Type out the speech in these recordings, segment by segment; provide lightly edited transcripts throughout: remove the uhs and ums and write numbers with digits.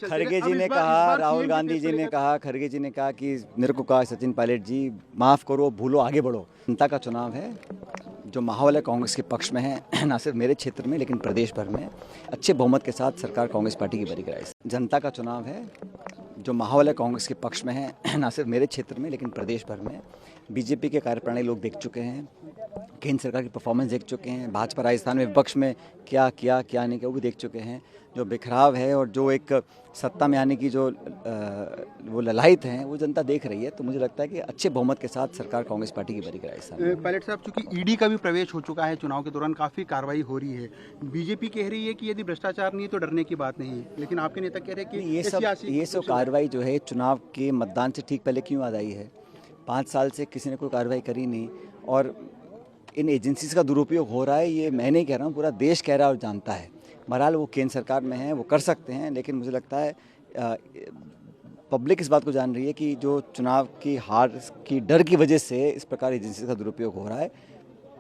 खड़गे जी ने कहा, राहुल गांधी जी ने कहा, खड़गे जी ने कहा कि मेरे को कहा सचिन पायलट जी माफ़ करो, भूलो, आगे बढ़ो। जनता का चुनाव है, जो माहौल है कांग्रेस के पक्ष में है, ना सिर्फ मेरे क्षेत्र में लेकिन प्रदेश भर में अच्छे बहुमत के साथ सरकार कांग्रेस पार्टी की बनी कराई। जनता का चुनाव है, जो माहौल है कांग्रेस के पक्ष में है, ना सिर्फ मेरे क्षेत्र में लेकिन प्रदेश भर में। बीजेपी के कार्यप्रणाली लोग देख चुके हैं, केंद्र सरकार की परफॉर्मेंस देख चुके हैं, भाजपा राजस्थान में विपक्ष में क्या किया क्या नहीं किया वो भी देख चुके हैं। जो बिखराव है और जो एक सत्ता में आने की जो वो ललायत हैं वो जनता देख रही है। तो मुझे लगता है कि अच्छे बहुमत के साथ सरकार कांग्रेस पार्टी की बनी कराई। पायलट साहब, चूंकि ईडी का भी प्रवेश हो चुका है, चुनाव के दौरान काफ़ी कार्रवाई हो रही है, बीजेपी कह रही है कि यदि भ्रष्टाचार नहीं है तो डरने की बात नहीं है, लेकिन आपके नेता कह रहे हैं कि ये सब कार्रवाई जो है चुनाव के मतदान से ठीक पहले क्यों याद आई है? 5 साल से किसी ने कोई कार्रवाई करी नहीं और इन एजेंसीज का दुरुपयोग हो रहा है। ये मैं नहीं कह रहा हूँ, पूरा देश कह रहा है और जानता है। बहरहाल वो केंद्र सरकार में है, वो कर सकते हैं, लेकिन मुझे लगता है पब्लिक इस बात को जान रही है कि जो चुनाव की हार की डर की वजह से इस प्रकार एजेंसी का दुरुपयोग हो रहा है।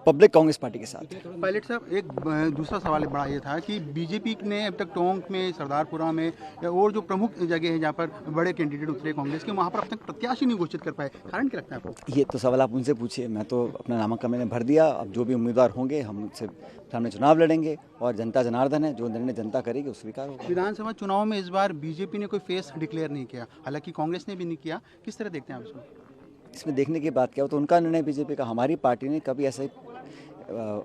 पब्लिक कांग्रेस पार्टी के साथ है। पायलट साहब, एक दूसरा सवाल बड़ा ये था कि बीजेपी ने अब तक टोंक में, सरदारपुरा में और जो प्रमुख जगह है जहाँ पर बड़े कैंडिडेट उतरे कांग्रेस के, वहाँ पर अब तक प्रत्याशी नहीं घोषित कर पाए। कारण क्या लगता है आपको? ये तो सवाल आप उनसे पूछिए, मैं तो अपना नामांकन मैंने भर दिया। अब जो भी उम्मीदवार होंगे हम उनसे सामने चुनाव लड़ेंगे और जनता जनार्दन है, जो निर्णय जनता करेगी वो स्वीकार होगा। विधानसभा चुनाव में इस बार बीजेपी ने कोई फेस डिक्लेयर नहीं किया, हालांकि कांग्रेस ने भी नहीं किया। किस तरह देखते हैं आप इसको? इसमें देखने की बात क्या हो, तो उनका निर्णय बीजेपी का। हमारी पार्टी ने कभी ऐसा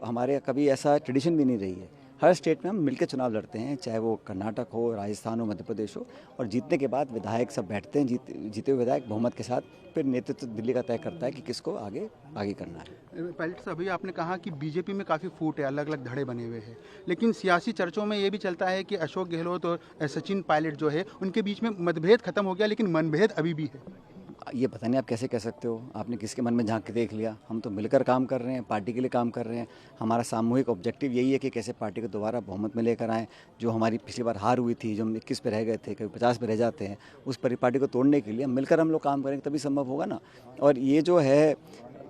हमारे कभी ऐसा ट्रेडिशन भी नहीं रही है। हर स्टेट में हम मिलकर चुनाव लड़ते हैं, चाहे वो कर्नाटक हो, राजस्थान हो, मध्य प्रदेश हो, और जीतने के बाद विधायक सब बैठते हैं, जीते हुए विधायक बहुमत के साथ फिर नेतृत्व दिल्ली का तय करता है कि किसको आगे करना है। पायलट साहब, अभी आपने कहा कि बीजेपी में काफ़ी फूट है, अलग अलग धड़े बने हुए हैं, लेकिन सियासी चर्चों में ये भी चलता है कि अशोक गहलोत और सचिन पायलट जो है उनके बीच में मतभेद खत्म हो गया, लेकिन मनभेद अभी भी है। ये पता नहीं आप कैसे कह सकते हो, आपने किसके मन में झांक के देख लिया। हम तो मिलकर काम कर रहे हैं, पार्टी के लिए काम कर रहे हैं। हमारा सामूहिक ऑब्जेक्टिव यही है कि कैसे पार्टी को दोबारा बहुमत में लेकर आएँ। जो हमारी पिछली बार हार हुई थी, जो हम 21 पे रह गए थे, कभी 50 पे रह जाते हैं, उस पार्टी को तोड़ने के लिए मिलकर हम लोग काम करेंगे तभी संभव होगा ना। और ये जो है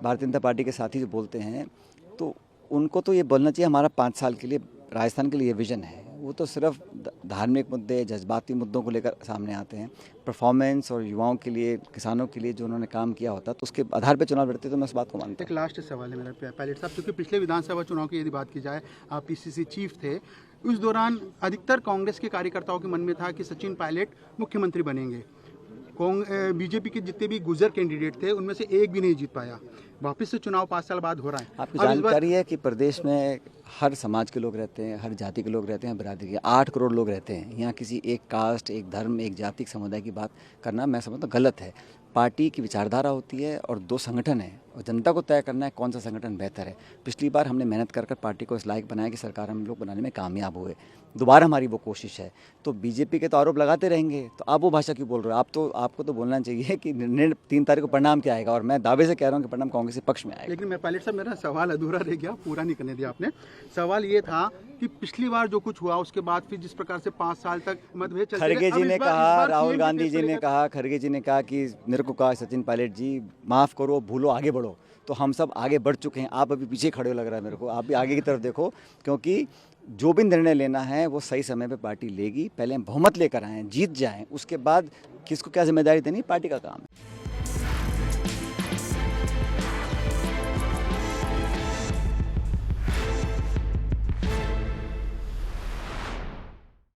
भारतीय जनता पार्टी के साथी जो बोलते हैं, तो उनको तो ये बोलना चाहिए हमारा 5 साल के लिए राजस्थान के लिए विजन है। वो तो सिर्फ धार्मिक मुद्दे, जज्बाती मुद्दों को लेकर सामने आते हैं। परफॉर्मेंस और युवाओं के लिए, किसानों के लिए जो उन्होंने काम किया होता तो उसके आधार पर चुनाव लड़ते, तो मैं उस बात को मानता हूँ। एक लास्ट सवाल है मेरा पायलट साहब, क्योंकि पिछले विधानसभा चुनाव की यदि बात की जाए, आप पीसीसी चीफ थे, उस दौरान अधिकतर कांग्रेस के कार्यकर्ताओं के मन में था कि सचिन पायलट मुख्यमंत्री बनेंगे। बीजेपी के जितने भी गुजर कैंडिडेट थे उनमें से एक भी नहीं जीत पाया। वापस से चुनाव 5 साल बाद हो रहा है। आपको जानकारी है कि प्रदेश में हर समाज के लोग रहते हैं, हर जाति के लोग रहते हैं, बिरादरी के 8 करोड़ लोग रहते हैं। यहाँ किसी एक कास्ट, एक धर्म, एक जाति समुदाय की बात करना मैं समझता हूँ गलत है। पार्टी की विचारधारा होती है और 2 संगठन है और जनता को तय करना है कौन सा संगठन बेहतर है। पिछली बार हमने मेहनत कर पार्टी को इस लायक बनाया कि सरकार हम लोग बनाने में कामयाब हुए। दोबारा हमारी वो कोशिश है। तो बीजेपी के तो आरोप लगाते रहेंगे, तो आप वो भाषा क्यों बोल रहे हो? आपको तो बोलना चाहिए कि 3 तारीख को परिणाम क्या आएगा, और मैं दावे से कह रहा हूँ कि परिणाम कांग्रेस के पक्ष में आएगा। लेकिन मैं पायलट साहब, मेरा सवाल अधूरा रह गया, पूरा नहीं करने दिया आपने। सवाल ये था कि पिछली बार जो कुछ हुआ उसके बाद फिर जिस प्रकार से 5 साल तक मतभेद चलते रहे, खड़गे जी ने कहा, राहुल गांधी जी ने कहा, खड़गे जी ने कहा कि मेरे को कहा सचिन पायलट जी माफ़ करो, भूलो, आगे बढ़ो। तो हम सब आगे बढ़ चुके हैं। आप अभी पीछे खड़े हो लग रहा है मेरे को। आप भी आगे की तरफ देखो, क्योंकि जो भी निर्णय लेना है वो सही समय पे पार्टी लेगी। पहले हम बहुमत लेकर आएँ, जीत जाएं, उसके बाद किसको क्या जिम्मेदारी देनी पार्टी का काम है।